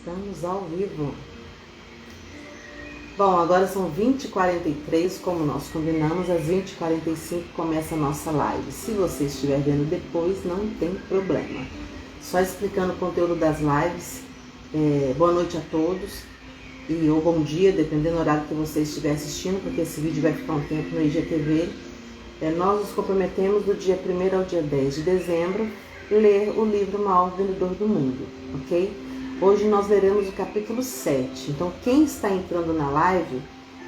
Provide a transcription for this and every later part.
Estamos ao vivo. Bom, agora são 20h43, como nós combinamos, às 20h45 começa a nossa live. Se você estiver vendo depois, não tem problema. Só explicando o conteúdo das lives. Boa noite a todos, ou bom dia, dependendo do horário que você estiver assistindo, porque esse vídeo vai ficar um tempo no IGTV. Nós nos comprometemos do dia 1º ao dia 10 de dezembro, ler o livro O Maior Vendedor do Mundo, ok? Hoje nós leremos o capítulo 7. Então, quem está entrando na live,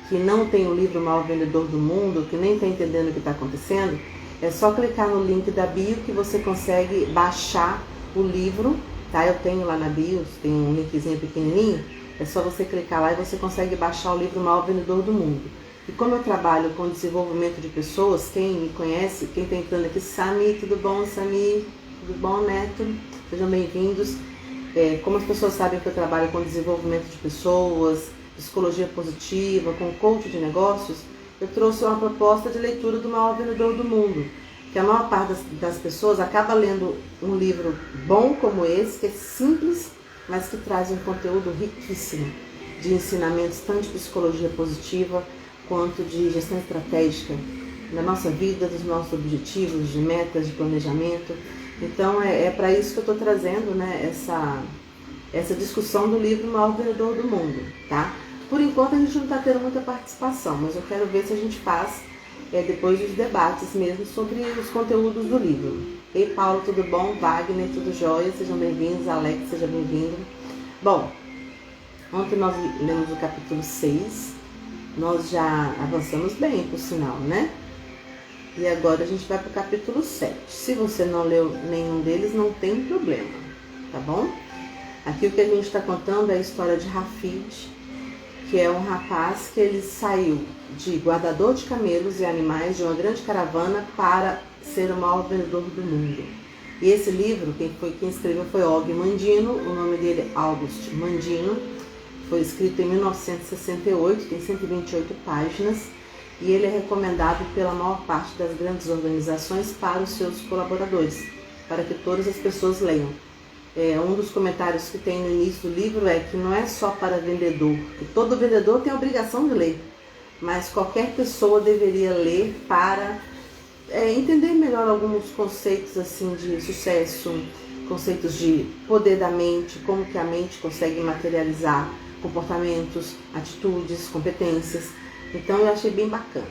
que não tem o livro O Maior Vendedor do Mundo, que nem está entendendo o que está acontecendo, é só clicar no link da bio que você consegue baixar o livro, tá? Eu tenho lá na bio, tem um linkzinho pequenininho, é só você clicar lá e você consegue baixar o livro O Maior Vendedor do Mundo. E como eu trabalho com desenvolvimento de pessoas, quem me conhece, quem está entrando aqui, Sami, tudo bom, Sami? Tudo bom, Neto? Sejam bem-vindos. Como as pessoas sabem que eu trabalho com desenvolvimento de pessoas, psicologia positiva, com coach de negócios, eu trouxe uma proposta de leitura do Maior Vendedor do Mundo, que a maior parte das pessoas acaba lendo um livro bom como esse, que é simples, mas que traz um conteúdo riquíssimo de ensinamentos tanto de psicologia positiva quanto de gestão estratégica da nossa vida, dos nossos objetivos, de metas, de planejamento. Então é para isso que eu estou trazendo, né, essa discussão do livro O Maior Vendedor do Mundo, tá? Por enquanto a gente não está tendo muita participação, mas eu quero ver se a gente faz depois dos debates mesmo sobre os conteúdos do livro. Ei, Paulo, tudo bom? Wagner, tudo jóia? Sejam bem-vindos. Alex, seja bem-vindo. Bom, ontem nós lemos o capítulo 6, nós já avançamos bem, por sinal, né? E agora a gente vai para o capítulo 7. Se você não leu nenhum deles, não tem problema, tá bom? Aqui o que a gente está contando é a história de Rafid, que é um rapaz que ele saiu de guardador de camelos e animais de uma grande caravana para ser o maior vendedor do mundo. E esse livro, quem escreveu foi Og Mandino, o nome dele é August Mandino, foi escrito em 1968, tem 128 páginas, e ele é recomendado pela maior parte das grandes organizações para os seus colaboradores, para que todas as pessoas leiam. Um dos comentários que tem no início do livro é que não é só para vendedor, que todo vendedor tem a obrigação de ler, mas qualquer pessoa deveria ler para entender melhor alguns conceitos assim de sucesso, conceitos de poder da mente, como que a mente consegue materializar comportamentos, atitudes, competências. Então eu achei bem bacana.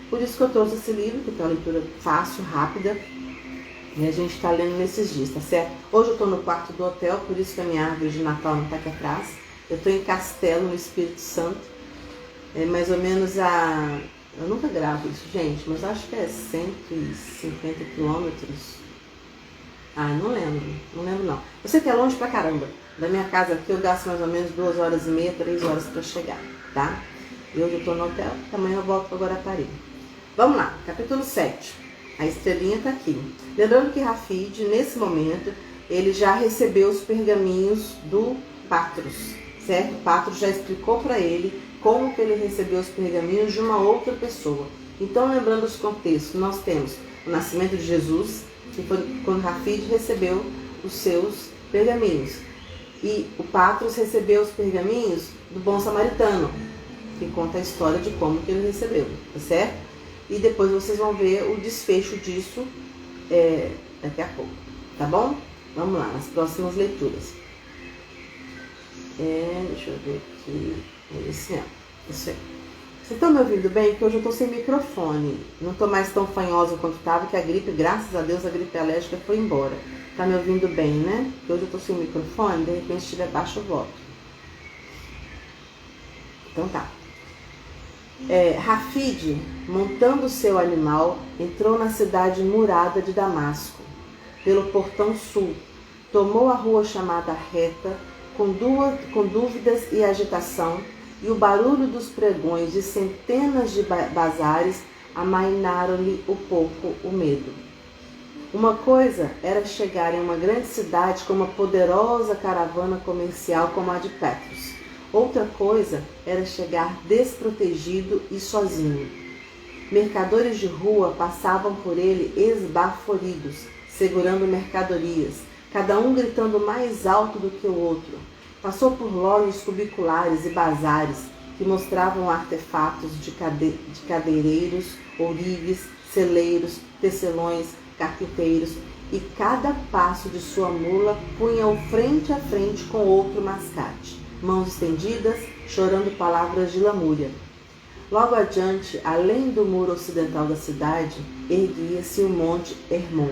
Por isso que eu trouxe esse livro, que é uma leitura fácil, rápida, e a gente está lendo nesses dias, tá certo? Hoje eu estou no quarto do hotel, por isso que a minha árvore de Natal não está aqui atrás. Eu estou em Castelo, no Espírito Santo. É mais ou menos eu nunca gravo isso, gente, mas acho que é 150 quilômetros. Não lembro não. Eu sei que é longe pra caramba. Da minha casa aqui eu gasto mais ou menos 2h30, 3 horas para chegar, tá? E hoje eu estou no hotel, amanhã eu volto para Guarapari. Vamos lá, capítulo 7. A estrelinha está aqui. Lembrando que Rafid, nesse momento, ele já recebeu os pergaminhos do Patros, certo? Patros já explicou para ele como que ele recebeu os pergaminhos de uma outra pessoa. Então, lembrando os contextos, nós temos o nascimento de Jesus, que foi quando Rafid recebeu os seus pergaminhos. E o Patros recebeu os pergaminhos do bom samaritano, que conta a história de como que ele recebeu, tá certo? E depois vocês vão ver o desfecho disso daqui a pouco, tá bom? Vamos lá, nas próximas leituras. Deixa eu ver aqui, esse mesmo, isso aí. Vocês estão me ouvindo bem? Porque hoje eu estou sem microfone, não estou mais tão fanhosa quanto estava, que a gripe, graças a Deus, a gripe alérgica foi embora. Tá me ouvindo bem, né? Porque hoje eu estou sem microfone, de repente se estiver baixo eu volto. Então tá. Rafid, montando seu animal, entrou na cidade murada de Damasco, pelo portão sul, tomou a rua chamada Reta, com dúvidas e agitação, e o barulho dos pregões de centenas de bazares amainaram-lhe um pouco o medo. Uma coisa era chegar em uma grande cidade com uma poderosa caravana comercial como a de Patros. Outra coisa era chegar desprotegido e sozinho. Mercadores de rua passavam por ele esbaforidos, segurando mercadorias, cada um gritando mais alto do que o outro. Passou por lojas cubiculares e bazares que mostravam artefatos de cadeireiros, ourives, celeiros, tecelões, carpinteiros, e cada passo de sua mula punha-o frente a frente com outro mascate, mãos estendidas, chorando palavras de lamúria. Logo adiante, além do muro ocidental da cidade, erguia-se o Monte Hermon.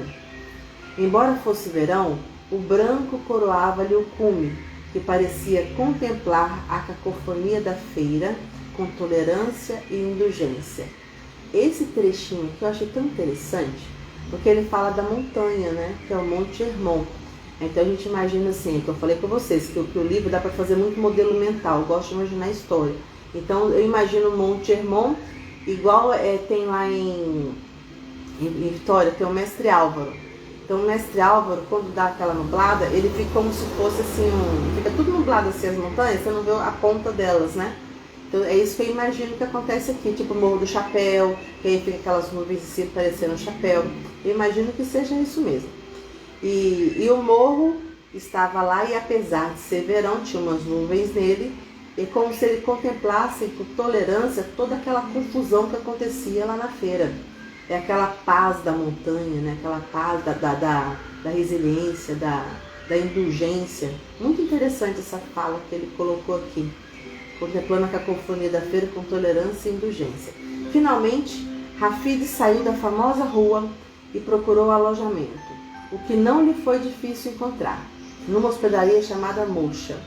Embora fosse verão, o branco coroava-lhe o cume, que parecia contemplar a cacofonia da feira com tolerância e indulgência. Esse trechinho aqui eu achei tão interessante, porque ele fala da montanha, né, que é o Monte Hermon. Então a gente imagina assim, que eu falei com vocês, que o livro dá para fazer muito modelo mental, eu gosto de imaginar a história. Então eu imagino o Monte Hermon, igual tem lá em Vitória, tem o Mestre Álvaro. Então o Mestre Álvaro, quando dá aquela nublada, ele fica como se fosse assim, fica tudo nublado assim as montanhas, você não vê a ponta delas, né? Então é isso que eu imagino que acontece aqui, tipo o Morro do Chapéu, que aí fica aquelas nuvens em cima parecendo um chapéu. Eu imagino que seja isso mesmo. E o morro estava lá e apesar de ser verão, tinha umas nuvens nele, é como se ele contemplasse com tolerância toda aquela confusão que acontecia lá na feira. É aquela paz da montanha, né? Aquela paz da resiliência, da indulgência. Muito interessante essa fala que ele colocou aqui. Contemplando a cacofonia da feira com tolerância e indulgência. Finalmente, Rafid saiu da famosa rua e procurou alojamento, o que não lhe foi difícil encontrar, numa hospedaria chamada Mocha.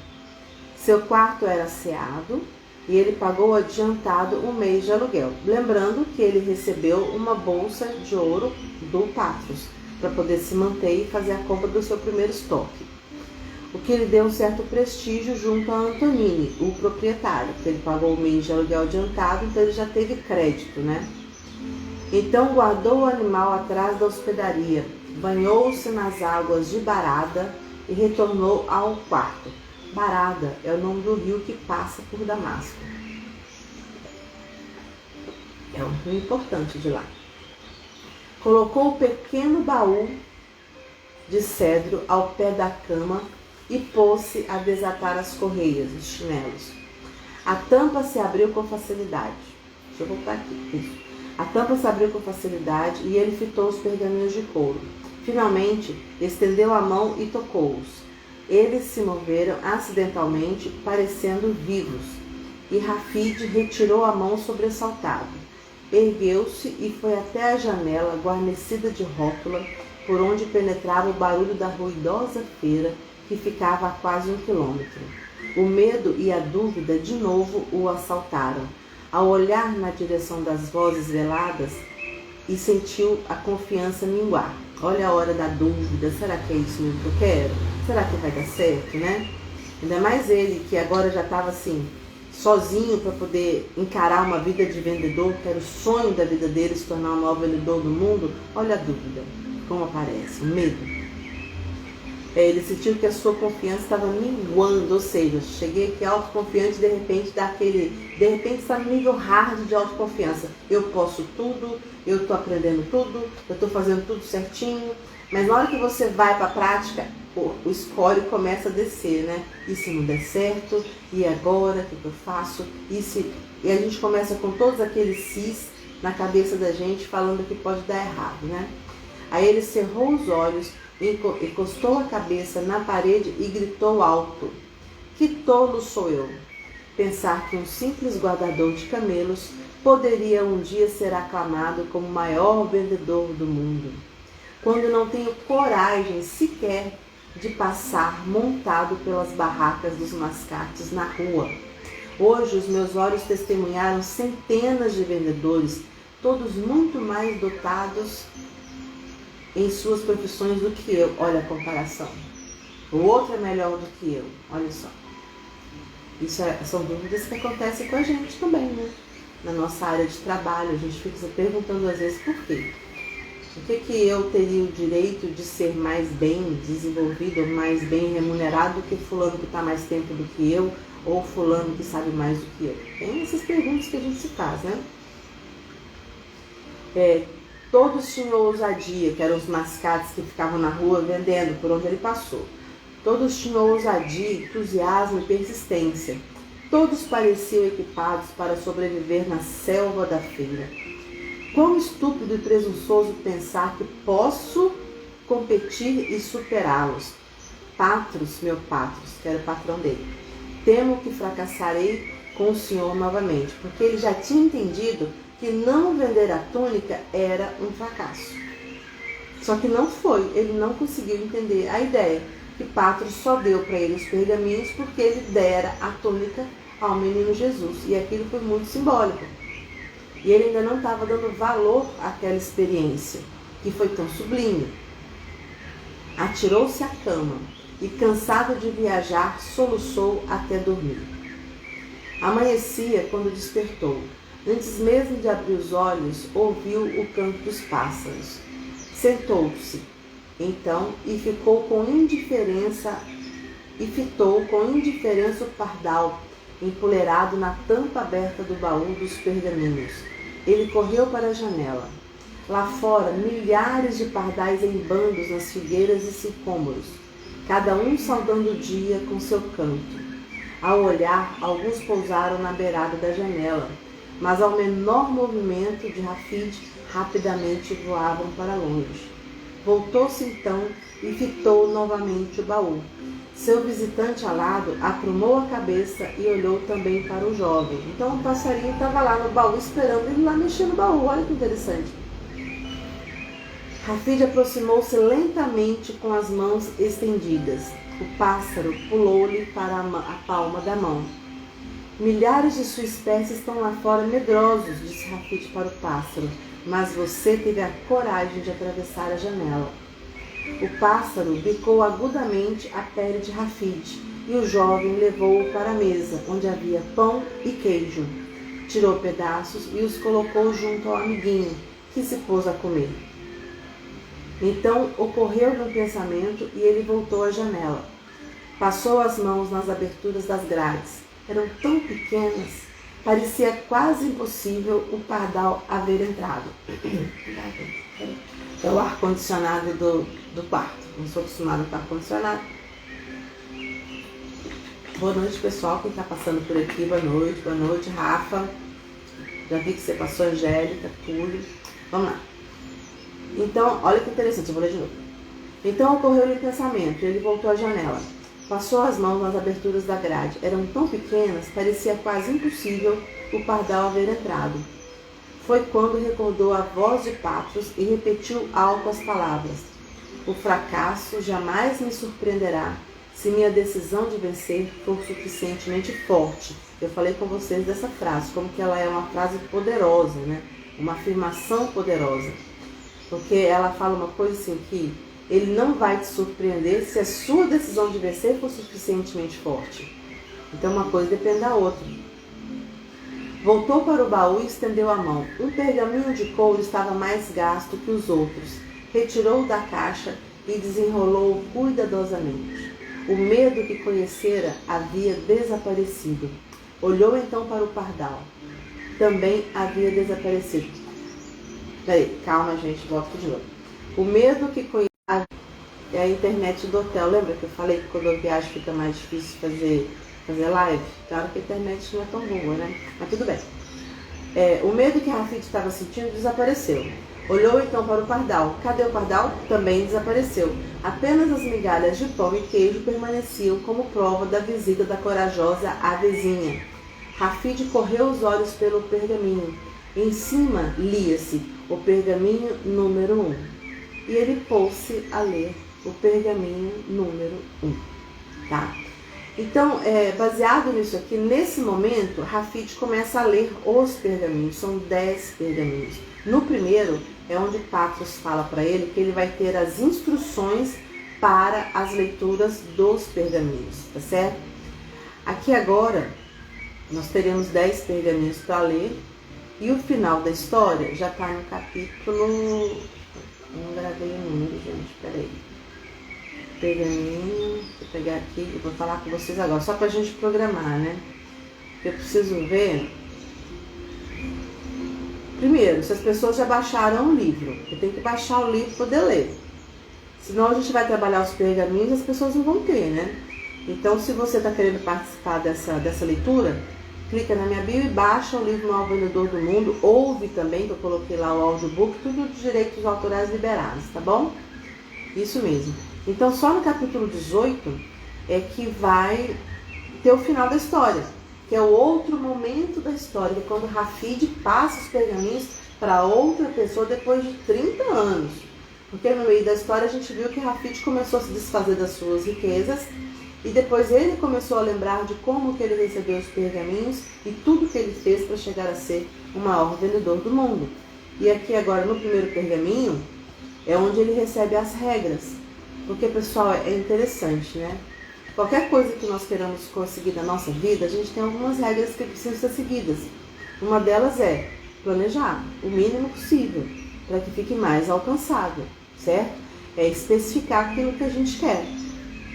Seu quarto era asseado e ele pagou adiantado um mês de aluguel, lembrando que ele recebeu uma bolsa de ouro do Patros para poder se manter e fazer a compra do seu primeiro estoque, o que lhe deu um certo prestígio junto a Antonini, o proprietário, porque ele pagou o mês de aluguel adiantado, então ele já teve crédito, né? Então guardou o animal atrás da hospedaria, banhou-se nas águas de Barada e retornou ao quarto. Barada é o nome do rio que passa por Damasco. É um rio importante de lá. Colocou o pequeno baú de cedro ao pé da cama e pôs-se a desatar as correias, os chinelos. A tampa se abriu com facilidade. Deixa eu voltar aqui. Isso. A tampa se abriu com facilidade e ele fitou os pergaminhos de couro. Finalmente, estendeu a mão e tocou-os. Eles se moveram acidentalmente, parecendo vivos, e Rafid retirou a mão sobressaltado. Ergueu-se e foi até a janela guarnecida de rótula, por onde penetrava o barulho da ruidosa feira, que ficava a quase 1 quilômetro. O medo e a dúvida de novo o assaltaram. Ao olhar na direção das vozes veladas, e sentiu a confiança minguar. Olha a hora da dúvida, será que é isso mesmo que eu quero? Será que vai dar certo, né? Ainda mais ele, que agora já estava assim, sozinho para poder encarar uma vida de vendedor, que era o sonho da vida dele, se tornar o maior vendedor do mundo. Olha a dúvida, como aparece, o medo. Ele sentiu que a sua confiança estava minguando, ou seja, cheguei aqui autoconfiante, de repente está no nível hard de autoconfiança. Eu posso tudo, eu estou aprendendo tudo, eu estou fazendo tudo certinho, mas na hora que você vai para a prática, o score começa a descer, né? E se não der certo? E agora? O que eu faço? E a gente começa com todos aqueles sis na cabeça da gente, falando que pode dar errado, né? Aí ele cerrou os olhos, encostou a cabeça na parede e gritou alto: que tolo sou eu! Pensar que um simples guardador de camelos poderia um dia ser aclamado como o maior vendedor do mundo, quando não tenho coragem sequer de passar montado pelas barracas dos mascates na rua. Hoje os meus olhos testemunharam centenas de vendedores, todos muito mais dotados em suas profissões do que eu. Olha a comparação. O outro é melhor do que eu. Olha só. São dúvidas que acontecem com a gente também, né? Na nossa área de trabalho, a gente fica se perguntando às vezes por quê. Por que eu teria o direito de ser mais bem desenvolvido, ou mais bem remunerado do que fulano que está mais tempo do que eu, ou fulano que sabe mais do que eu? Tem essas perguntas que a gente se faz, né? Todos tinham ousadia, que eram os mascates que ficavam na rua vendendo por onde ele passou. Todos tinham ousadia, entusiasmo e persistência. Todos pareciam equipados para sobreviver na selva da feira. Quão estúpido e presunçoso pensar que posso competir e superá-los. Patros, meu Patros, que era o patrão dele, temo que fracassarei com o senhor novamente, porque ele já tinha entendido que não vender a túnica era um fracasso. Só que não foi, ele não conseguiu entender a ideia que Patros só deu para ele os pergaminhos porque ele dera a túnica ao menino Jesus, e aquilo foi muito simbólico. E ele ainda não estava dando valor àquela experiência, que foi tão sublime. Atirou-se à cama e, cansado de viajar, soluçou até dormir. Amanhecia quando despertou. Antes mesmo de abrir os olhos, ouviu o canto dos pássaros. Sentou-se, então, e fitou com indiferença o pardal empoleirado na tampa aberta do baú dos pergaminhos. Ele correu para a janela. Lá fora, milhares de pardais em bandos nas figueiras e sicômoros, cada um saudando o dia com seu canto. Ao olhar, alguns pousaram na beirada da janela, mas ao menor movimento de Rafid, rapidamente voavam para longe. Voltou-se então e fitou novamente o baú. Seu visitante alado aprumou a cabeça e olhou também para o jovem. Então o passarinho estava lá no baú esperando ele lá mexer no baú. Olha que interessante. Rafid aproximou-se lentamente com as mãos estendidas. O pássaro pulou-lhe para a palma da mão. Milhares de sua espécie estão lá fora medrosos, disse Rafid para o pássaro, mas você teve a coragem de atravessar a janela. O pássaro bicou agudamente a pele de Rafid e o jovem levou-o para a mesa, onde havia pão e queijo. Tirou pedaços e os colocou junto ao amiguinho, que se pôs a comer. Então ocorreu-lhe um pensamento e ele voltou à janela. Passou as mãos nas aberturas das grades. Eram tão pequenas, parecia quase impossível o pardal haver entrado. É o ar-condicionado do quarto. Não sou acostumada com ar-condicionado. Boa noite, pessoal. Quem está passando por aqui, boa noite. Boa noite, Rafa. Já vi que você passou, Angélica, Túlio. Vamos lá. Então, olha que interessante, eu vou ler de novo. Então ocorreu-lhe um pensamento, e ele voltou à janela. Passou as mãos nas aberturas da grade. Eram tão pequenas, parecia quase impossível o pardal haver entrado. Foi quando recordou a voz de Patros e repetiu alto as palavras. O fracasso jamais me surpreenderá se minha decisão de vencer for suficientemente forte. Eu falei com vocês dessa frase, como que ela é uma frase poderosa, né? Uma afirmação poderosa. Porque ela fala uma coisa assim que ele não vai te surpreender se a sua decisão de vencer for suficientemente forte. Então uma coisa depende da outra. Voltou para o baú e estendeu a mão. Um pergaminho de couro estava mais gasto que os outros. Retirou-o da caixa e desenrolou-o cuidadosamente. O medo que conhecera havia desaparecido. Olhou então para o pardal. Também havia desaparecido. Peraí, calma gente, volto de novo. O medo que conhecera é a internet do hotel. Lembra que eu falei que quando eu viajo fica mais difícil fazer live? Claro que a internet não é tão boa, né? Mas tudo bem. O medo que Rafid estava sentindo desapareceu. Olhou então para o pardal. Cadê o pardal? Também desapareceu. Apenas as migalhas de pão e queijo permaneciam como prova da visita da corajosa avezinha. Rafid correu os olhos pelo pergaminho. Em cima lia-se o pergaminho número 1. E ele pôs-se a ler o pergaminho número 1. Tá? Então, baseado nisso aqui, nesse momento, Rafid começa a ler os pergaminhos. São 10 pergaminhos. No primeiro, é onde Patros fala para ele que ele vai ter as instruções para as leituras dos pergaminhos, tá certo? Aqui agora, nós teremos 10 pergaminhos para ler. E o final da história já está no capítulo... Não gravei o número, gente, peraí. Pergaminho, deixa eu pegar aqui, eu vou falar com vocês agora, só pra gente programar, né? Eu preciso ver... Primeiro, se as pessoas já baixaram o livro, eu tenho que baixar o livro para poder ler. Senão a gente vai trabalhar os pergaminhos e as pessoas não vão ter, né? Então, se você está querendo participar dessa leitura, clica na minha bio e baixa o livro Maior Vendedor do Mundo. Ouve também, que eu coloquei lá o audiobook, tudo de direitos autorais liberados, tá bom? Isso mesmo. Então, só no capítulo 18 é que vai ter o final da história, que é o outro momento da história, que é quando Rafid passa os pergaminhos para outra pessoa depois de 30 anos. Porque no meio da história a gente viu que Rafid começou a se desfazer das suas riquezas e depois ele começou a lembrar de como que ele recebeu os pergaminhos e tudo que ele fez para chegar a ser o maior vendedor do mundo. E aqui agora no primeiro pergaminho é onde ele recebe as regras. Porque, pessoal, é interessante, né? Qualquer coisa que nós queramos conseguir na nossa vida, a gente tem algumas regras que precisam ser seguidas. Uma delas é planejar o mínimo possível, para que fique mais alcançável, certo? É especificar aquilo que a gente quer.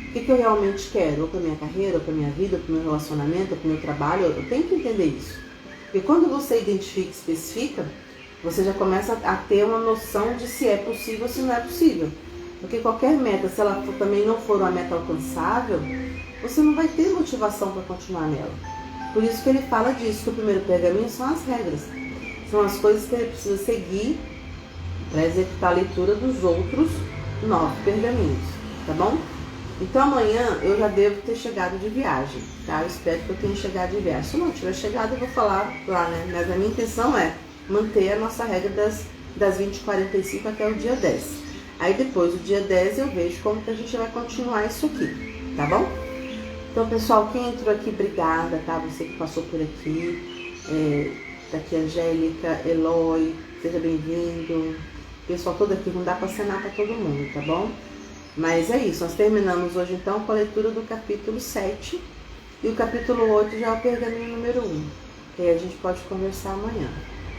O que eu realmente quero, ou para minha carreira, ou para minha vida, ou para o meu relacionamento, ou para o meu trabalho, eu tenho que entender isso. Porque quando você identifica e especifica, você já começa a ter uma noção de se é possível ou se não é possível. Porque qualquer meta, se ela também não for uma meta alcançável, você não vai ter motivação para continuar nela. Por isso que ele fala disso, que o primeiro pergaminho são as regras. São as coisas que ele precisa seguir para executar a leitura dos outros 9 pergaminhos, tá bom? Então amanhã eu já devo ter chegado de viagem, tá? Eu espero que eu tenha chegado de viagem. Se eu não tiver chegado, eu vou falar lá, né? Mas a minha intenção é manter a nossa regra das 20h45 até o dia 10. Aí depois, o dia 10, eu vejo como que a gente vai continuar isso aqui, tá bom? Então, pessoal, quem entrou aqui, obrigada, tá? Você que passou por aqui, tá aqui Angélica, Eloy, seja bem-vindo. Pessoal todo aqui, não dá para assinar para todo mundo, tá bom? Mas é isso, nós terminamos hoje então com a leitura do capítulo 7 e o capítulo 8 já é o pergaminho número 1, que aí a gente pode conversar amanhã,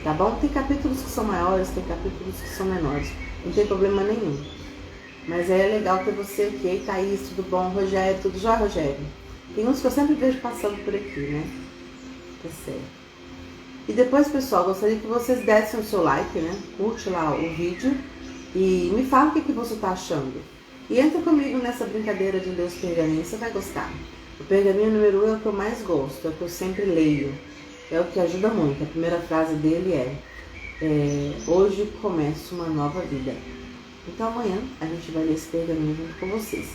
tá bom? Tem capítulos que são maiores, tem capítulos que são menores. Não tem problema nenhum. Mas é legal ter você aqui. Ei, Thaís, tudo bom? Rogério, tudo jóia, Rogério? Tem uns que eu sempre vejo passando por aqui, né? Tá certo. E depois, pessoal, gostaria que vocês dessem o seu like, né? Curte lá o vídeo e me fala o que você tá achando. E entra comigo nessa brincadeira de ler os pergaminhos, você vai gostar. O pergaminho número 1 é o que eu mais gosto, é o que eu sempre leio. É o que ajuda muito. A primeira frase dele hoje começa uma nova vida. Então amanhã a gente vai ler esse pergaminho junto com vocês.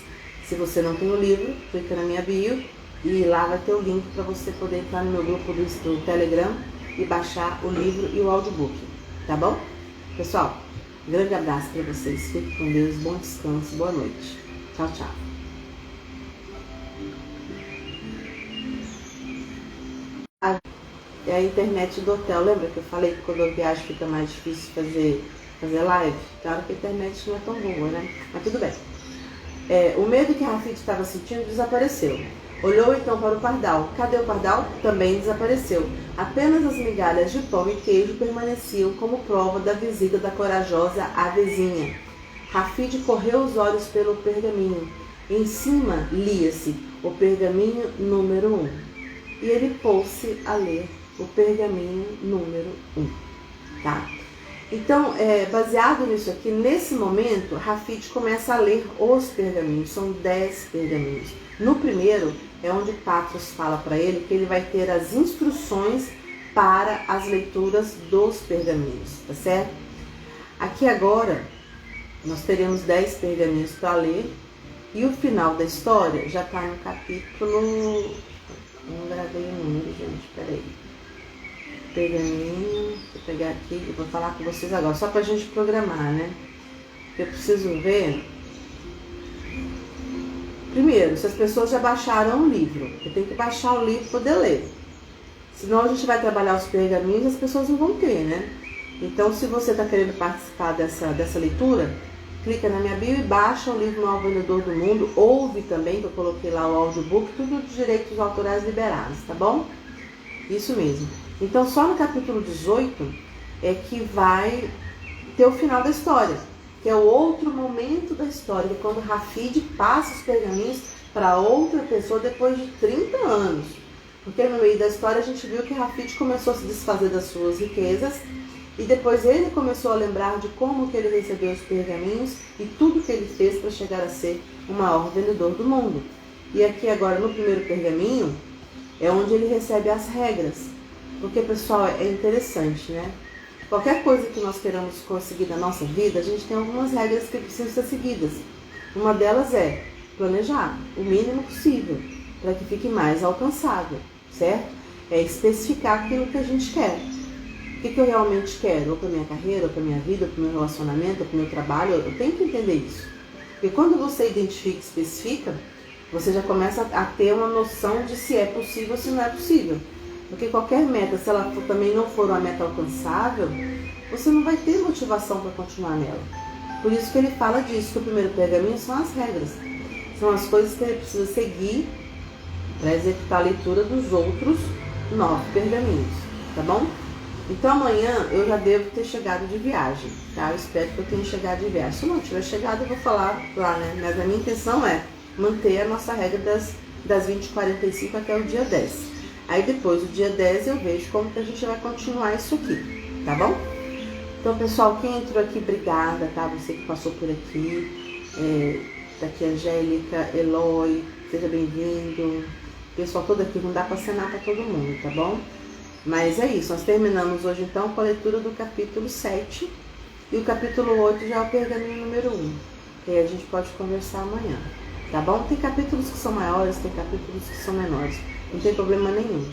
Se você não tem o livro, clica na minha bio e lá vai ter o link para você poder entrar no meu grupo do Telegram e baixar o livro e o audiobook. Tá bom? Pessoal, grande abraço para vocês. Fique com Deus, bom descanso, boa noite. Tchau, tchau. É a internet do hotel. Lembra que eu falei que quando eu viajo fica mais difícil fazer live? Claro que a internet não é tão boa, né? Mas tudo bem. O medo que Rafid estava sentindo desapareceu. Olhou então para o pardal. Cadê o pardal? Também desapareceu. Apenas as migalhas de pão e queijo permaneciam como prova da visita da corajosa avezinha. Rafid correu os olhos pelo pergaminho. Em cima lia-se o pergaminho número 1. E ele pôs-se a ler o pergaminho número 1, tá? Então, baseado nisso aqui, nesse momento, Rafid começa a ler os pergaminhos, são 10 pergaminhos. No primeiro, é onde Patros fala para ele que ele vai ter as instruções para as leituras dos pergaminhos, tá certo? Aqui agora, nós teremos 10 pergaminhos para ler e o final da história já está no capítulo... Não gravei o número, gente, peraí. Pergaminho, deixa eu pegar aqui e vou falar com vocês agora, só pra gente programar, né? Eu preciso ver. Primeiro, se as pessoas já baixaram o livro, eu tenho que baixar o livro para poder ler. Senão a gente vai trabalhar os pergaminhos e as pessoas não vão ter, né? Então, se você está querendo participar dessa leitura, clica na minha bio e baixa o livro Maior Vendedor do Mundo. Ouve também, que eu coloquei lá o audiobook, tudo de direitos autorais liberados, tá bom? Isso mesmo. Então, só no capítulo 18 é que vai ter o final da história, que é o outro momento da história, que é quando Rafid passa os pergaminhos para outra pessoa depois de 30 anos. Porque no meio da história a gente viu que Rafid começou a se desfazer das suas riquezas E depois ele começou a lembrar de como que ele recebeu os pergaminhos e tudo que ele fez para chegar a ser o maior vendedor do mundo. E aqui agora no primeiro pergaminho é onde ele recebe as regras. Porque, pessoal, é interessante, né? Qualquer coisa que nós queramos conseguir na nossa vida, a gente tem algumas regras que precisam ser seguidas. Uma delas é planejar o mínimo possível, para que fique mais alcançável, certo? É especificar aquilo que a gente quer. O que eu realmente quero, ou para minha carreira, ou para minha vida, ou para o meu relacionamento, ou para o meu trabalho, eu tenho que entender isso. Porque quando você identifica e especifica, você já começa a ter uma noção de se é possível ou se não é possível. Porque qualquer meta, se ela também não for uma meta alcançável, você não vai ter motivação para continuar nela. Por isso que ele fala disso, que o primeiro pergaminho são as regras. São as coisas que ele precisa seguir para executar a leitura dos outros 9 pergaminhos, tá bom? Então amanhã eu já devo ter chegado de viagem, tá? Eu espero que eu tenha chegado de viagem. Se eu não tiver chegado, eu vou falar lá, né? Mas a minha intenção é manter a nossa regra das 20h45 até o dia 10. Aí depois do dia 10 eu vejo como que a gente vai continuar isso aqui, tá bom? Então, pessoal, quem entrou aqui, obrigada, tá? Você que passou por aqui, tá aqui Angélica, Eloy, seja bem-vindo. Pessoal todo aqui, não dá para acenar para todo mundo, tá bom? Mas é isso, nós terminamos hoje então com a leitura do capítulo 7 e o capítulo 8 já é o pergaminho número 1, que aí a gente pode conversar amanhã, tá bom? Tem capítulos que são maiores, tem capítulos que são menores, não tem problema nenhum.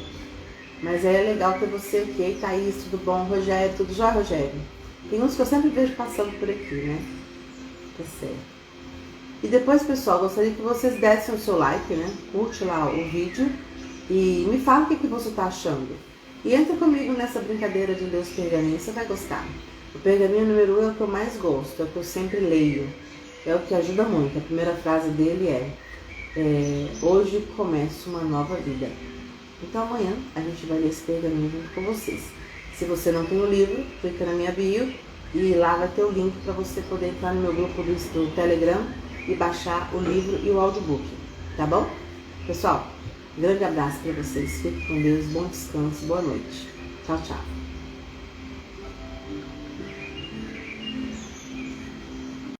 Mas é legal ter você aqui. Ei, Thaís, tudo bom? Rogério, tudo já, Rogério? Tem uns que eu sempre vejo passando por aqui, né? Tá certo. E depois, pessoal, gostaria que vocês dessem o seu like, né? Curte lá o vídeo e me fala o que você tá achando. E entra comigo nessa brincadeira de ler os pergaminhos, você vai gostar. O pergaminho número 1 é o que eu mais gosto, é o que eu sempre leio. É o que ajuda muito. A primeira frase dele hoje começa uma nova vida. Então amanhã a gente vai ler esse pergaminho junto com vocês. Se você não tem o livro, clica na minha bio e lá vai ter o link para você poder entrar no meu grupo do Telegram e baixar o livro e o audiobook, tá bom? Pessoal, grande abraço para vocês, fiquem com Deus, bom descanso, boa noite. Tchau, tchau.